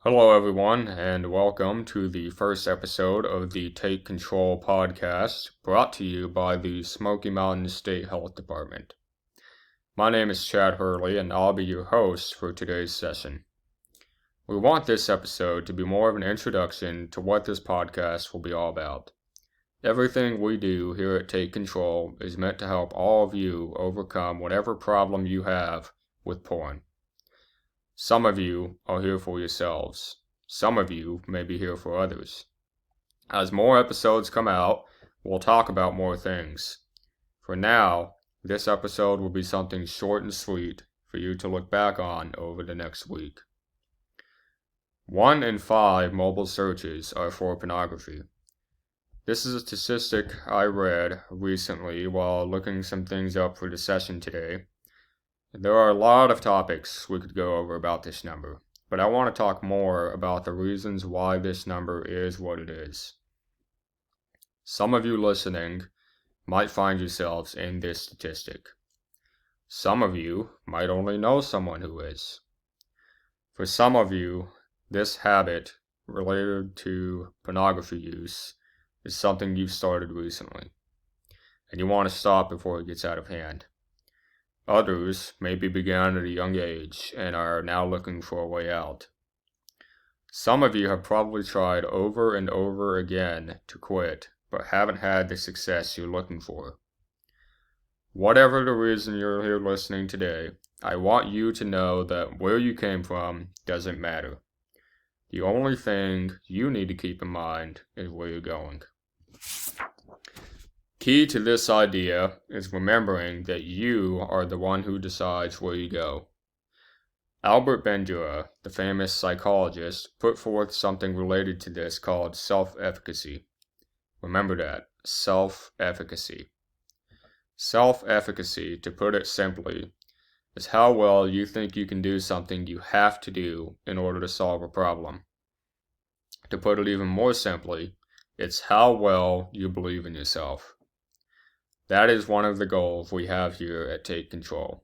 Hello, everyone, and welcome to the first episode of the Take Control podcast, brought to you by the Smoky Mountain State Health Department. My name is Chad Hurley, and I'll be your host for today's session. We want this episode to be more of an introduction to what this podcast will be all about. Everything we do here at Take Control is meant to help all of you overcome whatever problem you have with porn. Some of you are here for yourselves. Some of you may be here for others. As more episodes come out, we'll talk about more things. For now, this episode will be something short and sweet for you to look back on over the next week. 1 in 5 mobile searches are for pornography. This is a statistic I read recently while looking some things up for the session today. There are a lot of topics we could go over about this number, but I want to talk more about the reasons why this number is what it is. Some of you listening might find yourselves in this statistic. Some of you might only know someone who is. For some of you, this habit related to pornography use is something you've started recently, and you want to stop before it gets out of hand. Others maybe began at a young age and are now looking for a way out. Some of you have probably tried over and over again to quit, but haven't had the success you're looking for. Whatever the reason you're here listening today, I want you to know that where you came from doesn't matter. The only thing you need to keep in mind is where you're going. Key to this idea is remembering that you are the one who decides where you go. Albert Bandura, the famous psychologist, put forth something related to this called self-efficacy. Remember that, self-efficacy. Self-efficacy, to put it simply, is how well you think you can do something you have to do in order to solve a problem. To put it even more simply, it's how well you believe in yourself. That is one of the goals we have here at Take Control.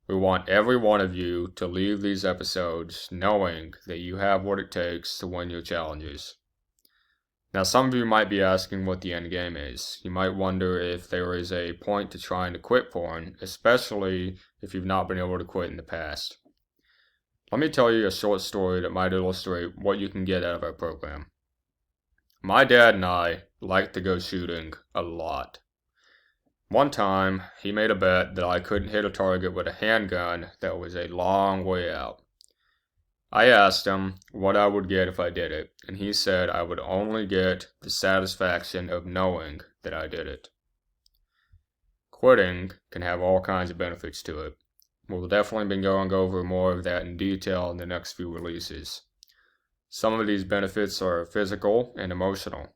We want every one of you to leave these episodes knowing that you have what it takes to win your challenges. Now, some of you might be asking what the end game is. You might wonder if there is a point to trying to quit porn, especially if you've not been able to quit in the past. Let me tell you a short story that might illustrate what you can get out of our program. My dad and I like to go shooting a lot. One time, he made a bet that I couldn't hit a target with a handgun that was a long way out. I asked him what I would get if I did it, and he said I would only get the satisfaction of knowing that I did it. Quitting can have all kinds of benefits to it. We'll definitely be going over more of that in detail in the next few releases. Some of these benefits are physical and emotional,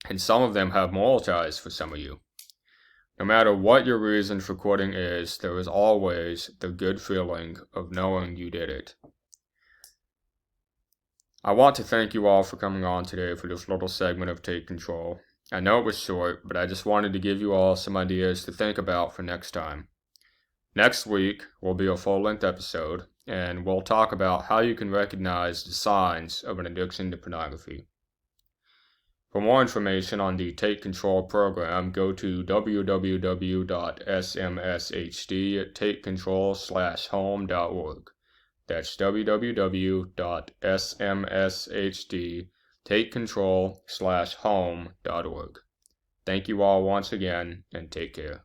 and some of them have moral ties for some of you. No matter what your reason for quitting is, there is always the good feeling of knowing you did it. I want to thank you all for coming on today for this little segment of Take Control. I know it was short, but I just wanted to give you all some ideas to think about for next time. Next week will be a full-length episode, and we'll talk about how you can recognize the signs of an addiction to pornography. For more information on the Take Control program, go to www.smshd.takecontrol/home.org. That's www.smshd.takecontrol/home.org. Thank you all once again, and take care.